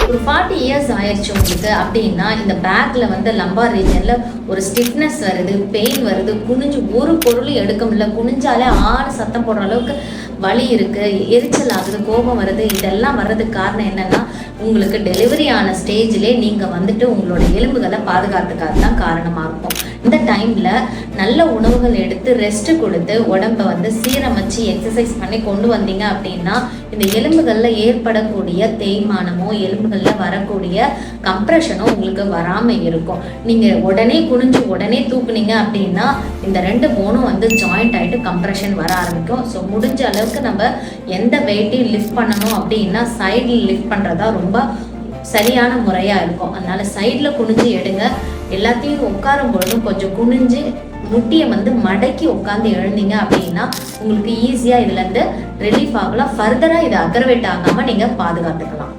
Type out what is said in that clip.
ஒரு 40 இயர்ஸ் ஆயிடுச்சு உங்களுக்கு அப்படின்னா இந்த பேக்ல வந்து லம்பார் ரீஜன்ல ஒரு ஸ்டிஃப்னஸ் வருது, பெயின் வருது, குனிஞ்சு ஒரு பொருளும் எடுக்க முடியல, குனிஞ்சாலே ஆறு சத்தம் போடுற அளவுக்கு வலி இருக்கு, எரிச்சல் ஆகுது, கோபம் வருது. இதெல்லாம் வர்றதுக்கு காரணம் என்னன்னா உங்களுக்கு டெலிவரி ஆன ஸ்டேஜ்லேயே நீங்கள் வந்துட்டு உங்களோட எலும்புகளை பாதுகாத்துக்காக தான் காரணமாக இருக்கும். இந்த டைமில் நல்ல உணவுகள் எடுத்து ரெஸ்ட் கொடுத்து உடம்பை வந்து சீரமைச்சு எக்ஸசைஸ் பண்ணி கொண்டு வந்தீங்க அப்படின்னா இந்த எலும்புகளில் ஏற்படக்கூடிய தேய்மானமோ எலும்புகளில் வரக்கூடிய கம்ப்ரெஷனோ உங்களுக்கு வராமல் இருக்கும். நீங்கள் உடனே குனிஞ்சு உடனே தூக்குனீங்க அப்படின்னா இந்த 2 போனும் வந்து ஜாயிண்ட் ஆகிட்டு கம்ப்ரெஷன் வர ஆரம்பிக்கும். ஸோ முடிஞ்ச அளவுக்கு நம்ம எந்த வெயிட்டையும் லிஃப்ட் பண்ணணும் அப்படின்னா சைடில் லிஃப்ட் பண்ணுறதா ரொம்ப சரியான முறையாக இருக்கும். அதனால சைடில் குனிஞ்சு எடுங்க. எல்லாத்தையும் உட்காரும் பொழுதும் கொஞ்சம் குனிஞ்சு முட்டியை வந்து மடக்கி உட்காந்து எழுந்தீங்க அப்படின்னா உங்களுக்கு ஈஸியாக இதுலேருந்து ரிலீஃப் ஆகலாம். ஃபர்தராக இதை அக்ரவேட் ஆகாமல் நீங்கள் பாதுகாத்துக்கலாம்.